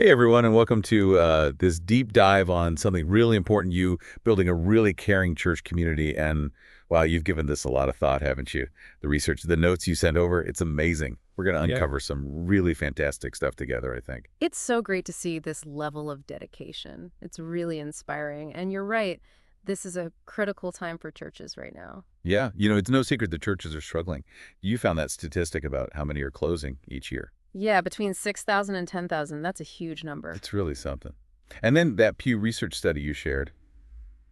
Hey, everyone, and welcome to this deep dive on something really important, you building a really caring church community. And wow, you've given this a lot of thought, haven't you? The research, the notes you sent over, it's amazing. We're going to Yeah. uncover some really fantastic stuff together, I think. It's so great to see this level of dedication. It's really inspiring. And you're right, this is a critical time for churches right now. Yeah, it's no secret the churches are struggling. You found that statistic about how many are closing each year. Yeah, between 6,000 and 10,000, that's a huge number. It's really something. And then that Pew Research study you shared,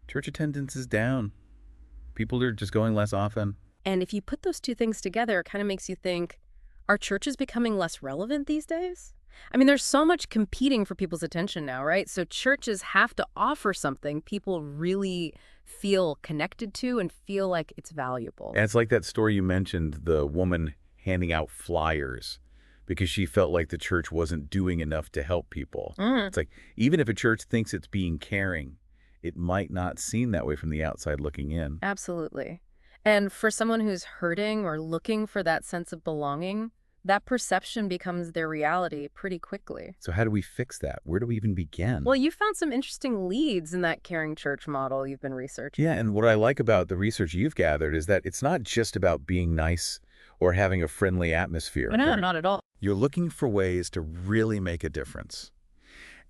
church attendance is down. People are just going less often. And if you put those two things together, it kind of makes you think, are churches becoming less relevant these days? I mean, there's so much competing for people's attention now, right? So churches have to offer something people really feel connected to and feel like it's valuable. And it's like that story you mentioned, the woman handing out flyers because she felt like the church wasn't doing enough to help people. It's like, even if a church thinks it's being caring, it might not seem that way from the outside looking in. Absolutely. And for someone who's hurting or looking for that sense of belonging, that perception becomes their reality pretty quickly. So how do we fix that? Where do we even begin? Well, you found some interesting leads in that caring church model you've been researching. Yeah, and what I like about the research you've gathered is that it's not just about being nice or having a friendly atmosphere. No, not at all. You're looking for ways to really make a difference.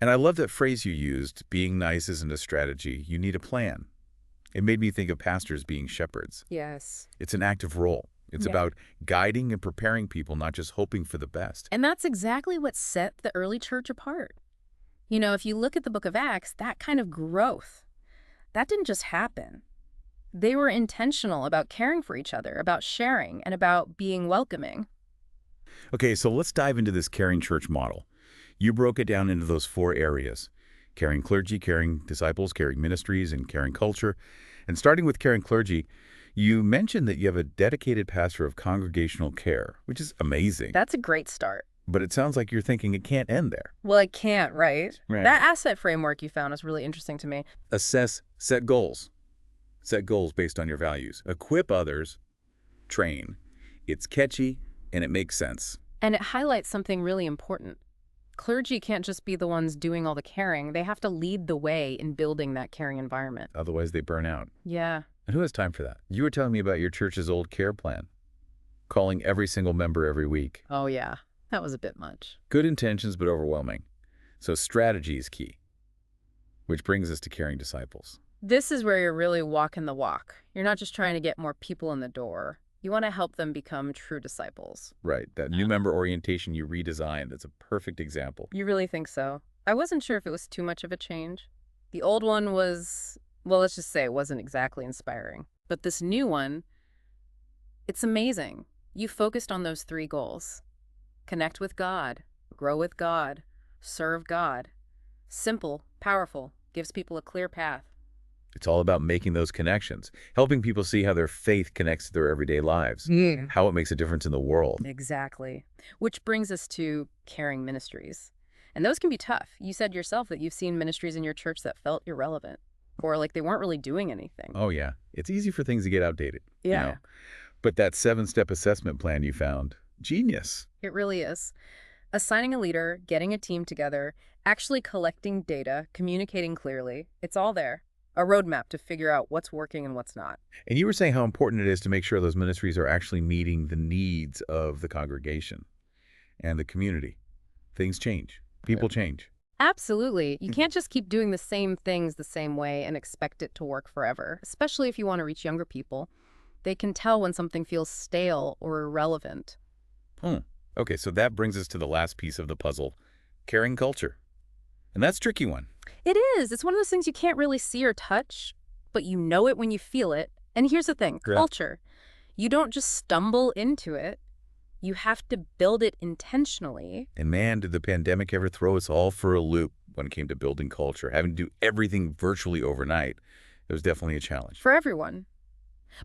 And I love that phrase you used, being nice isn't a strategy, you need a plan. It made me think of pastors being shepherds. Yes. It's an active role. It's Yeah. about guiding and preparing people, not just hoping for the best. And that's exactly what set the early church apart. You know, if you look at the book of Acts, that kind of growth, that didn't just happen. They were intentional about caring for each other, about sharing, and about being welcoming. Okay, so let's dive into this caring church model. You broke it down into those 4 areas: caring clergy, caring disciples, caring ministries, and caring culture. And starting with caring clergy, you mentioned that you have a dedicated pastor of congregational care, which is amazing. That's a great start. But it sounds like you're thinking it can't end there. Well, it can't, right? Right. That asset framework you found is really interesting to me. Assess, set goals. Set goals based on your values. Equip others, train. It's catchy, and it makes sense. And it highlights something really important. Clergy can't just be the ones doing all the caring. They have to lead the way in building that caring environment. Otherwise, they burn out. Yeah. And who has time for that? You were telling me about your church's old care plan, calling every single member every week. Oh, yeah. That was a bit much. Good intentions, but overwhelming. So strategy is key, which brings us to caring disciples. This is where you're really walking the walk. You're not just trying to get more people in the door. You want to help them become true disciples. Right, that new member orientation you redesigned, that's a perfect example. You really think so? I wasn't sure if it was too much of a change. The old one was, well, let's just say it wasn't exactly inspiring. But this new one, it's amazing. You focused on those 3 goals. Connect with God, grow with God, serve God. Simple, powerful, gives people a clear path. It's all about making those connections, helping people see how their faith connects to their everyday lives, how it makes a difference in the world. Exactly. Which brings us to caring ministries. And those can be tough. You said yourself that you've seen ministries in your church that felt irrelevant or like they weren't really doing anything. Oh, yeah. It's easy for things to get outdated. Yeah. But that 7-step assessment plan you found, genius. It really is. Assigning a leader, getting a team together, actually collecting data, communicating clearly, it's all there. A roadmap to figure out what's working and what's not. And you were saying how important it is to make sure those ministries are actually meeting the needs of the congregation and the community. Things change. People change. Absolutely. You can't just keep doing the same things the same way and expect it to work forever, especially if you want to reach younger people. They can tell when something feels stale or irrelevant. Okay, so that brings us to the last piece of the puzzle, caring culture. And that's a tricky one. It is. It's one of those things you can't really see or touch, but you know it when you feel it. And here's the thing, Yeah. culture. You don't just stumble into it. You have to build it intentionally. And man, did the pandemic ever throw us all for a loop when it came to building culture. Having to do everything virtually overnight, it was definitely a challenge. For everyone.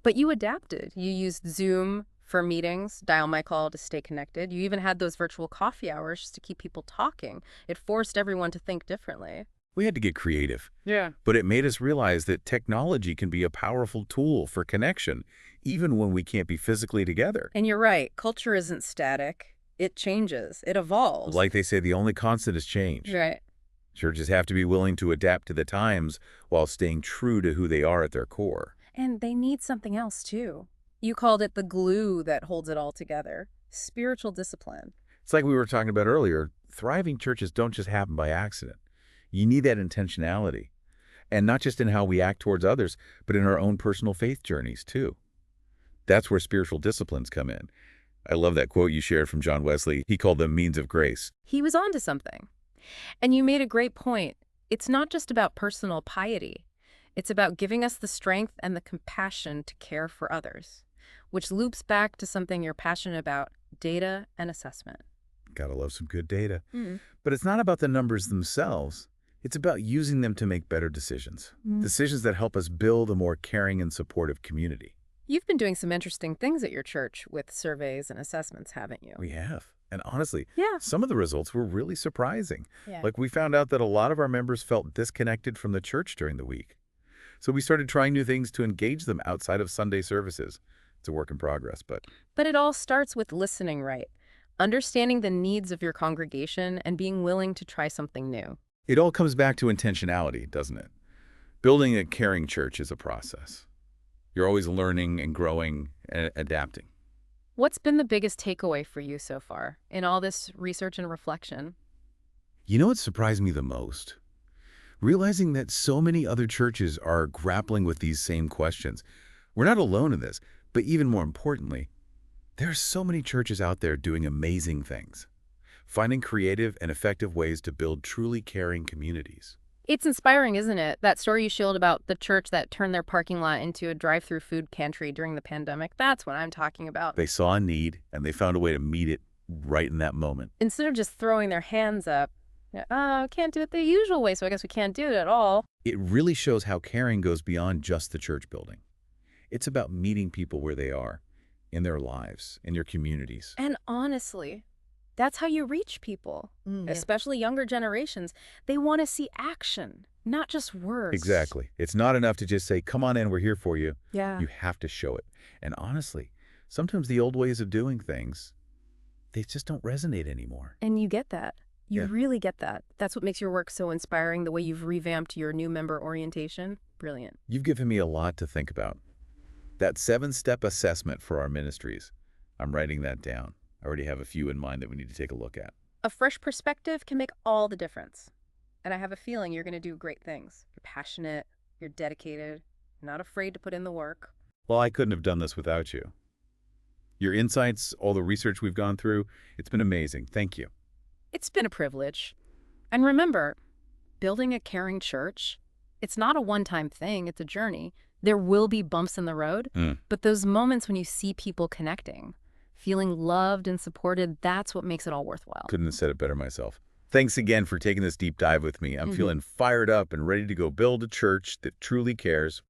But you adapted. You used Zoom for meetings, dial my call to stay connected. You even had those virtual coffee hours just to keep people talking. It forced everyone to think differently. We had to get creative. Yeah. But it made us realize that technology can be a powerful tool for connection, even when we can't be physically together. And you're right, culture isn't static. It changes. It evolves. Like they say, the only constant is change. Right. Churches have to be willing to adapt to the times while staying true to who they are at their core. And they need something else, too. You called it the glue that holds it all together. Spiritual discipline. It's like we were talking about earlier, thriving churches don't just happen by accident. You need that intentionality. And not just in how we act towards others, but in our own personal faith journeys, too. That's where spiritual disciplines come in. I love that quote you shared from John Wesley. He called them means of grace. He was onto something. And you made a great point. It's not just about personal piety. It's about giving us the strength and the compassion to care for others, which loops back to something you're passionate about, data and assessment. Gotta love some good data. But it's not about the numbers themselves. It's about using them to make better decisions. Decisions that help us build a more caring and supportive community. You've been doing some interesting things at your church with surveys and assessments, haven't you? We have. And honestly, Yeah. some of the results were really surprising. Yeah. Like we found out that a lot of our members felt disconnected from the church during the week. So we started trying new things to engage them outside of Sunday services. It's a work in progress, but But it all starts with listening right, understanding the needs of your congregation and being willing to try something new. it all comes back to intentionality, doesn't it? Building a caring church is a process. You're always learning and growing and adapting. What's been the biggest takeaway for you so far in all this research and reflection? You know what surprised me the most? Realizing that so many other churches are grappling with these same questions. We're not alone in this, but even more importantly, there are so many churches out there doing amazing things, finding creative and effective ways to build truly caring communities. It's inspiring, isn't it? That story you shared about the church that turned their parking lot into a drive-through food pantry during the pandemic. That's what I'm talking about. They saw a need, and they found a way to meet it right in that moment. Instead of just throwing their hands up, can't do it the usual way, so I guess we can't do it at all. It really shows how caring goes beyond just the church building. It's about meeting people where they are, in their lives, in their communities. And honestly, that's how you reach people, especially younger generations. They want to see action, not just words. Exactly. It's not enough to just say, come on in, we're here for you. Yeah. You have to show it. And honestly, sometimes the old ways of doing things, they just don't resonate anymore. And you get that. You Yeah. really get that. That's what makes your work so inspiring, the way you've revamped your new member orientation. Brilliant. You've given me a lot to think about. That 7-step assessment for our ministries, I'm writing that down. I already have a few in mind that we need to take a look at. A fresh perspective can make all the difference. And I have a feeling you're going to do great things. You're passionate, you're dedicated, you're not afraid to put in the work. Well, I couldn't have done this without you. Your insights, all the research we've gone through, it's been amazing. Thank you. It's been a privilege. And remember, building a caring church, it's not a one-time thing, it's a journey. There will be bumps in the road, but those moments when you see people connecting, feeling loved and supported, that's what makes it all worthwhile. Couldn't have said it better myself. Thanks again for taking this deep dive with me. I'm feeling fired up and ready to go build a church that truly cares.